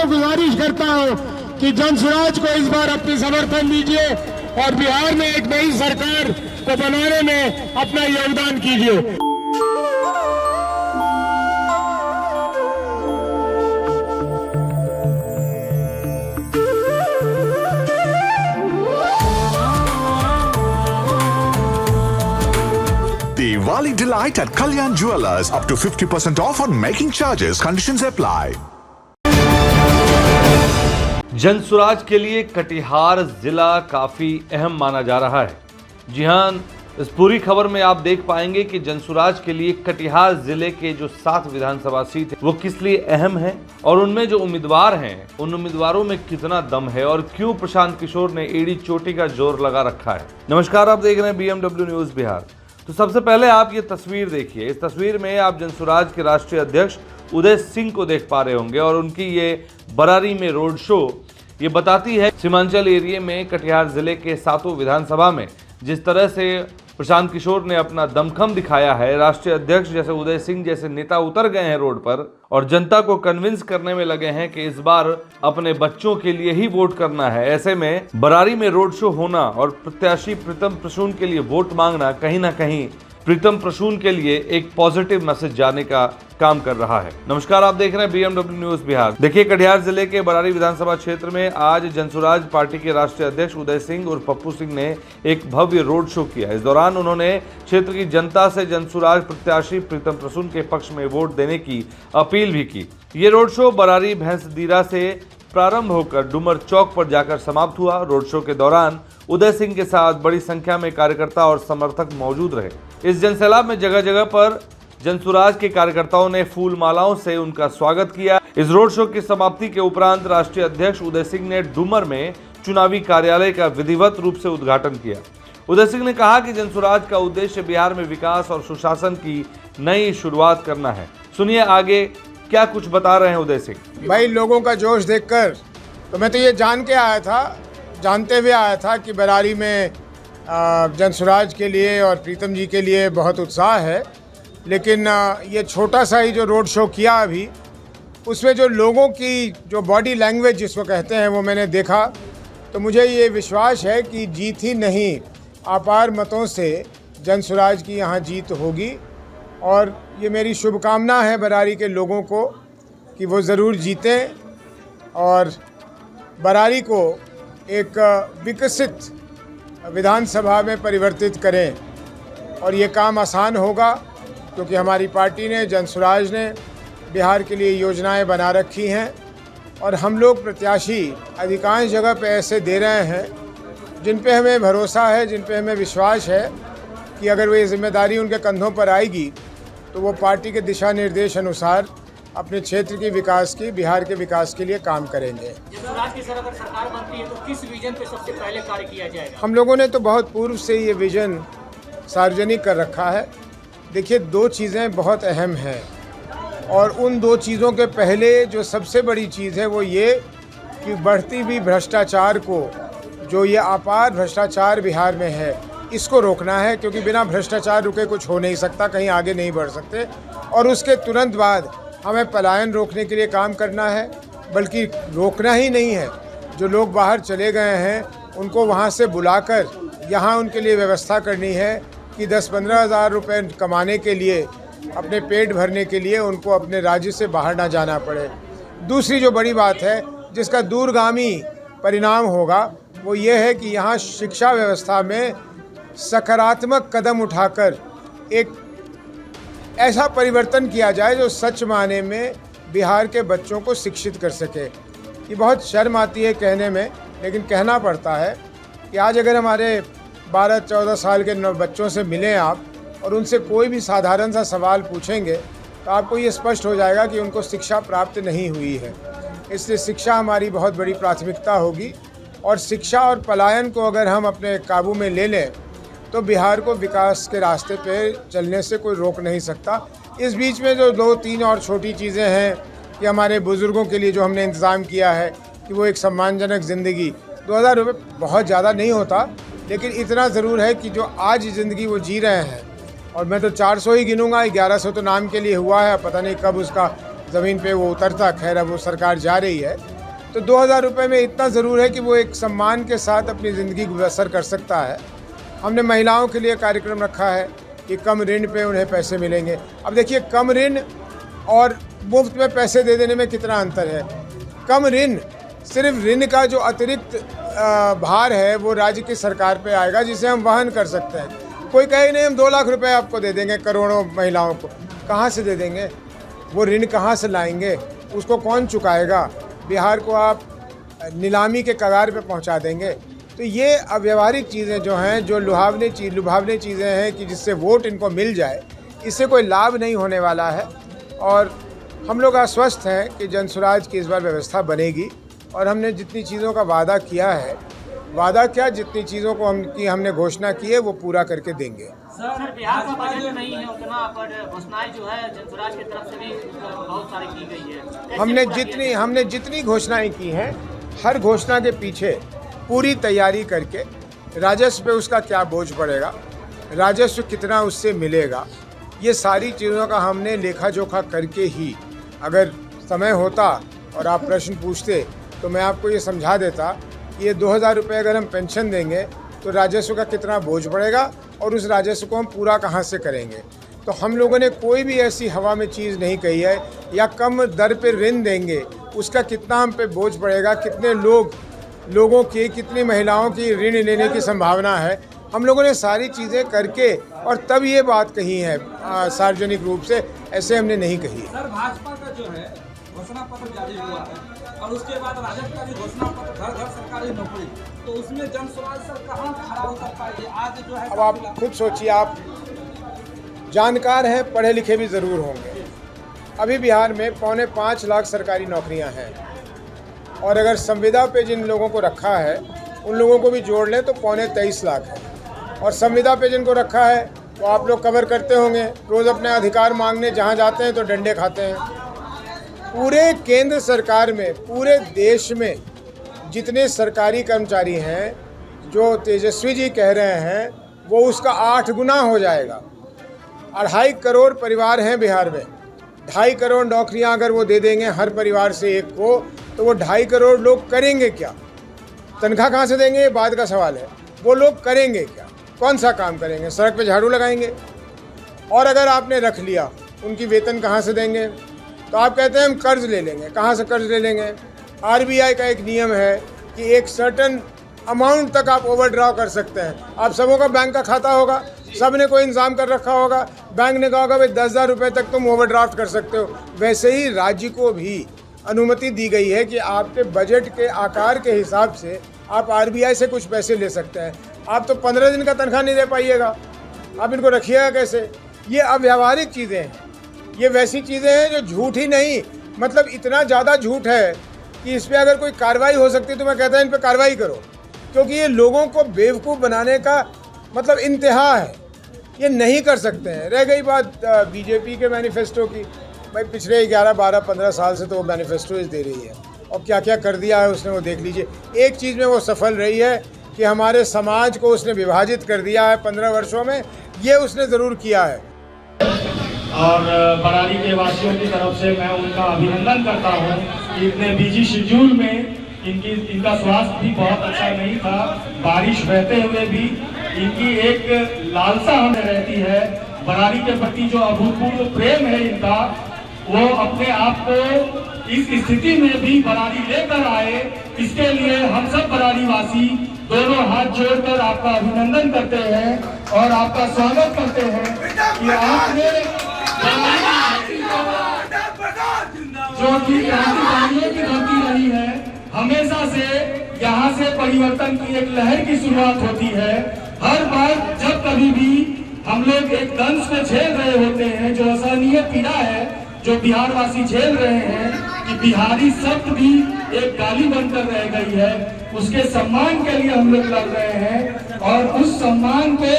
गुजारिश करता हूं कि जनसुराज को इस बार अपनी समर्थन दीजिए और बिहार में एक नई सरकार को बनाने में अपना योगदान कीजिए। Diwali delight at Kalyan Jewellers, up to 50% off on making charges. Conditions apply. Jan Suraaj के लिए कटिहार जिला काफी अहम माना जा रहा है। जी हां, इस पूरी खबर में आप देख पाएंगे कि जनसुराज के लिए कटिहार जिले के जो 7 विधानसभा सीट है वो किस लिए अहम है और उनमें जो उम्मीदवार हैं उन उम्मीदवारों में कितना दम है और क्यों प्रशांत किशोर ने एड़ी चोटी का जोर लगा रखा है। नमस्कार, आप देख रहे हैं BMW न्यूज बिहार। तो सबसे पहले आप ये तस्वीर देखिए। इस तस्वीर में आप जनसुराज के राष्ट्रीय अध्यक्ष उदय सिंह को देख पा रहे होंगे और उनकी ये बरारी में रोड शो ये बताती है सीमांचल एरिया में कटिहार जिले के 7 विधानसभा में जिस तरह से प्रशांत किशोर ने अपना दमखम दिखाया है। राष्ट्रीय अध्यक्ष जैसे उदय सिंह जैसे नेता उतर गए हैं रोड पर और जनता को कन्विंस करने में लगे हैं कि इस बार अपने बच्चों के लिए ही वोट करना है। ऐसे में बरारी में रोड शो होना और प्रत्याशी प्रीतम प्रसून के लिए वोट मांगना कहीं ना कहीं प्रीतम प्रसून के लिए एक पॉजिटिव मैसेज जाने का काम कर रहा है। नमस्कार, आप देख रहे हैं BMW न्यूज बिहार। देखिए, कटिहार जिले के बरारी विधानसभा क्षेत्र में आज जनसुराज पार्टी के राष्ट्रीय अध्यक्ष उदय सिंह और पप्पू सिंह ने एक भव्य रोड शो किया। इस दौरान उन्होंने क्षेत्र की जनता से जनसुराज प्रत्याशी प्रीतम प्रसून के पक्ष में वोट देने की अपील भी की। ये रोड शो बरारी भैंसदीरा से प्रारंभ होकर डुमर चौक पर जाकर समाप्त हुआ। रोड शो के दौरान उदय सिंह के साथ बड़ी संख्या में कार्यकर्ता और समर्थक मौजूद रहे। इस जनसैलाब में जगह जगह पर जनसुराज के कार्यकर्ताओं ने फूल मालाओं से उनका स्वागत किया। इस रोड शो की समाप्ति के उपरांत राष्ट्रीय अध्यक्ष उदय सिंह ने डुमर में चुनावी कार्यालय का विधिवत रूप से उद्घाटन किया। उदय सिंह ने कहा कि जनसुराज का उद्देश्य बिहार में विकास और सुशासन की नई शुरुआत करना है। सुनिए आगे क्या कुछ बता रहे हैं उदय सिंह। भाई, लोगों का जोश देखकर तो मैं तो ये जानते हुए आया था कि बरारी में जनसुराज के लिए और प्रीतम जी के लिए बहुत उत्साह है, लेकिन ये छोटा सा ही जो रोड शो किया अभी, उसमें जो लोगों की जो बॉडी लैंग्वेज जिसको कहते हैं वो मैंने देखा, तो मुझे ये विश्वास है कि जीत ही नहीं अपार मतों से जनसुराज की यहाँ जीत होगी। और ये मेरी शुभकामना है बरारी के लोगों को कि वो ज़रूर जीतें और बरारी को एक विकसित विधानसभा में परिवर्तित करें। और ये काम आसान होगा क्योंकि हमारी पार्टी ने, जनसुराज ने बिहार के लिए योजनाएं बना रखी हैं और हम लोग प्रत्याशी अधिकांश जगह पे ऐसे दे रहे हैं जिन पे हमें भरोसा है, जिन पे हमें विश्वास है कि अगर वो ये जिम्मेदारी उनके कंधों पर आएगी तो वो पार्टी के दिशा निर्देश अनुसार अपने क्षेत्र के विकास की, बिहार के विकास के लिए काम करेंगे। जनसुराज की अगर सरकार बनती है तो किस विजन पे सबसे पहले कार्य किया जाएगा? हम लोगों ने तो बहुत पूर्व से ये विजन सार्वजनिक कर रखा है। देखिए, 2 चीज़ें बहुत अहम हैं और उन 2 चीज़ों के पहले जो सबसे बड़ी चीज़ है वो ये कि बढ़ती हुई भ्रष्टाचार को, जो ये अपार भ्रष्टाचार बिहार में है, इसको रोकना है क्योंकि बिना भ्रष्टाचार रुके कुछ हो नहीं सकता, कहीं आगे नहीं बढ़ सकते। और उसके तुरंत बाद हमें पलायन रोकने के लिए काम करना है, बल्कि रोकना ही नहीं है, जो लोग बाहर चले गए हैं उनको वहाँ से बुलाकर यहाँ उनके लिए व्यवस्था करनी है कि 10-15 हज़ार रुपये कमाने के लिए, अपने पेट भरने के लिए उनको अपने राज्य से बाहर ना जाना पड़े। दूसरी जो बड़ी बात है जिसका दूरगामी परिणाम होगा वो ये है कि यहाँ शिक्षा व्यवस्था में सकारात्मक कदम उठाकर एक ऐसा परिवर्तन किया जाए जो सच माने में बिहार के बच्चों को शिक्षित कर सके। ये बहुत शर्म आती है कहने में, लेकिन कहना पड़ता है कि आज अगर हमारे 12-14 साल के बच्चों से मिलें आप और उनसे कोई भी साधारण सा सवाल पूछेंगे तो आपको ये स्पष्ट हो जाएगा कि उनको शिक्षा प्राप्त नहीं हुई है। इसलिए शिक्षा हमारी बहुत बड़ी प्राथमिकता होगी और शिक्षा और पलायन को अगर हम अपने काबू में ले लें तो बिहार को विकास के रास्ते पे चलने से कोई रोक नहीं सकता। इस बीच में जो 2-3 और छोटी चीज़ें हैं कि हमारे बुज़ुर्गों के लिए जो हमने इंतज़ाम किया है कि वो एक सम्मानजनक ज़िंदगी, 2000 रुपये बहुत ज़्यादा नहीं होता, लेकिन इतना ज़रूर है कि जो आज ज़िंदगी वो जी रहे हैं, और मैं तो 400 ही गिनूँगा, 1100 तो नाम के लिए हुआ है, पता नहीं कब उसका ज़मीन पे वो उतरता। खैर अब वो सरकार जा रही है, तो 2000 रुपये में इतना ज़रूर है कि वो एक सम्मान के साथ अपनी ज़िंदगी बसर कर सकता है। हमने महिलाओं के लिए कार्यक्रम रखा है कि कम ऋण पे उन्हें पैसे मिलेंगे। अब देखिए, कम ऋण और मुफ्त में पैसे दे देने में कितना अंतर है। कम ऋण, सिर्फ ऋण का जो अतिरिक्त भार है वो राज्य की सरकार पे आएगा, जिसे हम वहन कर सकते हैं। कोई कहे नहीं हम 2 लाख रुपए आपको दे देंगे करोड़ों महिलाओं को, कहाँ से दे देंगे? वो ऋण कहाँ से लाएंगे? उसको कौन चुकाएगा? बिहार को आप नीलामी के कगार पे पहुँचा देंगे। तो ये अव्यवहारिक चीज़ें जो हैं, जो लुभावनी चीज़ें हैं कि जिससे वोट इनको मिल जाए, इससे कोई लाभ नहीं होने वाला है। और हम लोग आश्वस्त हैं कि जनसुराज की इस बार व्यवस्था बनेगी और हमने जितनी चीज़ों का वादा किया है, जितनी चीज़ों को हमने घोषणा की है वो पूरा करके देंगे। सर, बिहार का बजट नहीं है उतना, पर घोषणाएं जो है जनसुराज की तरफ से भी बहुत सारी की गई है। हमने जितनी घोषणाएं की हैं, हर घोषणा के पीछे पूरी तैयारी करके राजस्व पे उसका क्या बोझ पड़ेगा, राजस्व कितना उससे मिलेगा, ये सारी चीज़ों का हमने लेखा जोखा करके ही, अगर समय होता और आप प्रश्न पूछते तो मैं आपको ये समझा देता कि ये 2000 रुपये अगर हम पेंशन देंगे तो राजस्व का कितना बोझ पड़ेगा और उस राजस्व को हम पूरा कहाँ से करेंगे। तो हम लोगों ने कोई भी ऐसी हवा में चीज़ नहीं कही है। या कम दर पे ऋण देंगे, उसका कितना हम पे बोझ पड़ेगा, कितने लोगों की, कितनी महिलाओं की ऋण लेने की संभावना है, हम लोगों ने सारी चीज़ें करके और तब ये बात कही है सार्वजनिक रूप से, ऐसे हमने नहीं कही। सर, भाजपा का जो है घोषणा पत्र जारी हुआ है और उसके बाद राजद का भी घोषणा पत्र, घर घर सरकारी नौकरी, तो उसमें जनसुराज सर कहाँ खड़ा उतर पाएगी आज जो है? अब आप खुद सोचिए, आप जानकार हैं, पढ़े लिखे भी ज़रूर होंगे। अभी बिहार में 4.25 लाख सरकारी नौकरियां हैं और अगर संविदा पे जिन लोगों को रखा है उन लोगों को भी जोड़ लें तो 23.25 लाख है। और संविदा पे जिनको रखा है वो आप लोग कवर करते होंगे, रोज़ अपने अधिकार मांगने जहाँ जाते हैं तो डंडे खाते हैं। पूरे केंद्र सरकार में, पूरे देश में जितने सरकारी कर्मचारी हैं, जो तेजस्वी जी कह रहे हैं, वो उसका 8 गुना हो जाएगा। 2.5 करोड़ परिवार हैं बिहार में, 2.5 करोड़ नौकरियां अगर वो दे देंगे हर परिवार से एक को, तो वो 2.5 करोड़ लोग करेंगे क्या? तनख्वाह कहाँ से देंगे, ये बाद का सवाल है। वो लोग करेंगे क्या? कौन सा काम करेंगे? सड़क पे झाड़ू लगाएंगे। और अगर आपने रख लिया, उनकी वेतन कहाँ से देंगे? तो आप कहते हैं हम कर्ज ले लेंगे। कहाँ से कर्ज ले लेंगे? RBI का एक नियम है कि एक सर्टन अमाउंट तक आप ओवरड्राव कर सकते हैं। आप सबों का बैंक का खाता होगा, सब ने कोई इंतजाम कर रखा होगा, बैंक ने कहा होगा भाई 10,000 रुपये तक तुम ओवरड्राफ्ट कर सकते हो। वैसे ही राज्य को भी अनुमति दी गई है कि आपके बजट के आकार के हिसाब से आप RBI से कुछ पैसे ले सकते हैं। आप तो 15 दिन का तनख्वाह नहीं दे पाइएगा, आप इनको रखिएगा कैसे? ये अव्यावहारिक चीज़ें हैं, ये वैसी चीज़ें हैं जो झूठ ही नहीं, मतलब इतना ज़्यादा झूठ है कि इस पर अगर कोई कार्रवाई हो सकती है तो मैं कहता हूँ इन पर कार्रवाई करो, क्योंकि ये लोगों को बेवकूफ़ बनाने का मतलब इंतहा है। ये नहीं कर सकते हैं। रह गई बात बीजेपी के मैनिफेस्टो की, भाई पिछले 11, 12, 15 साल से तो वो मैनिफेस्टो दे रही है और क्या क्या कर दिया है उसने, वो देख लीजिए। एक चीज़ में वो सफल रही है कि हमारे समाज को उसने विभाजित कर दिया है 15 वर्षों में, ये उसने ज़रूर किया है। और बरारी के वासियों की तरफ से मैं उनका अभिनंदन करता हूं कि इतने बिजी शेड्यूल में इनका स्वास्थ्य भी बहुत अच्छा नहीं था, बारिश बहते हुए भी इनकी एक लालसा हमें रहती है। बरारी के प्रति जो अभूतपूर्व प्रेम है इनका, वो अपने आप को इस स्थिति में भी बरारी लेकर आए, इसके लिए हम सब बरारी वासी दोनों हाथ जोड़कर आपका अभिनंदन करते हैं और आपका स्वागत करते हैं कि आपने जो कि क्रांतिकारियों की धरती रही है, हमेशा से यहाँ से परिवर्तन की एक लहर की शुरुआत होती है। हर बार जब कभी भी हम लोग एक दंश को झेल रहे होते हैं, जो असहनीय पीड़ा है जो बिहार वासी झेल रहे हैं, कि बिहारी शब्द भी एक गाली बनकर रह गई है, उसके सम्मान के लिए हम लोग लड़ रहे हैं और उस सम्मान को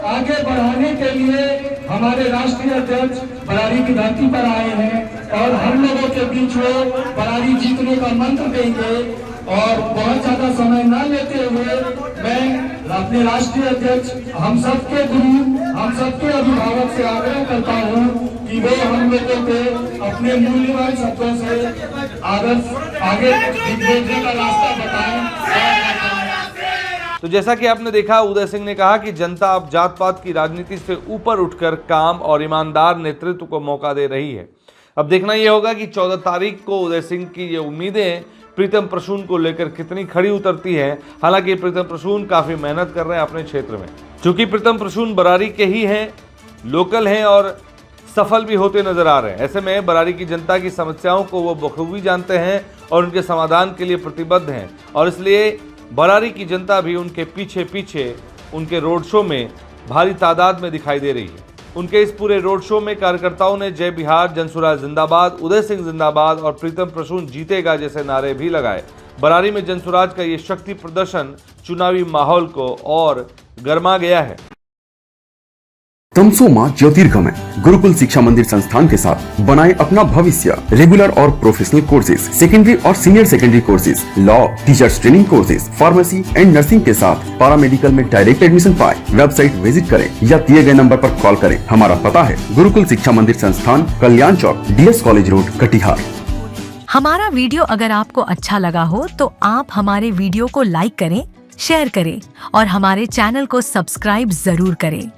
आगे बढ़ाने के लिए हमारे राष्ट्रीय अध्यक्ष बरारी की धरती पर आए हैं और हम लोगों के बीच वो बरारी जीतने का मंत्र देंगे। और बहुत ज्यादा समय न लेते हुए मैं अपने राष्ट्रीय अध्यक्ष, हम सबके गुरु, हम सबके अभिभावक से आग्रह करता हूँ कि वे हम लोगों को अपने मूल्यवान शब्दों से आदर्श आगे बढ़ने का रास्ता बताएं। तो जैसा कि आपने देखा, उदय सिंह ने कहा कि जनता अब जात पात की राजनीति से ऊपर उठकर काम और ईमानदार नेतृत्व को मौका दे रही है। अब देखना यह होगा कि 14 तारीख को उदय सिंह की ये उम्मीदें प्रीतम प्रसून को लेकर कितनी खड़ी उतरती हैं। हालांकि प्रीतम प्रसून काफी मेहनत कर रहे हैं अपने क्षेत्र में, क्योंकि प्रीतम प्रसून बरारी के ही हैं, लोकल हैं और सफल भी होते नजर आ रहे हैं। ऐसे में बरारी की जनता की समस्याओं को वो बखूबी जानते हैं और उनके समाधान के लिए प्रतिबद्ध हैं, और इसलिए बरारी की जनता भी उनके पीछे पीछे उनके रोड शो में भारी तादाद में दिखाई दे रही है। उनके इस पूरे रोड शो में कार्यकर्ताओं ने जय बिहार, जनसुराज जिंदाबाद, उदय सिंह जिंदाबाद और प्रीतम प्रसून जीतेगा जैसे नारे भी लगाए। बरारी में जनसुराज का ये शक्ति प्रदर्शन चुनावी माहौल को और गर्मा गया है। तमसोमा ज्योतिर्गमय गुरुकुल शिक्षा मंदिर संस्थान के साथ बनाए अपना भविष्य। रेगुलर और प्रोफेशनल कोर्सेज, सेकेंडरी और senior secondary courses, law, teachers training courses, pharmacy and nursing के साथ पैरामेडिकल में डायरेक्ट एडमिशन पाए। वेबसाइट विजिट करें या दिए गए नंबर पर कॉल करें। हमारा पता है गुरुकुल शिक्षा मंदिर संस्थान, कल्याण चौक, DS कॉलेज रोड, कटिहार। हमारा वीडियो अगर आपको अच्छा लगा हो तो आप हमारे वीडियो को लाइक करें, शेयर करें और हमारे चैनल को सब्सक्राइब जरूर करें।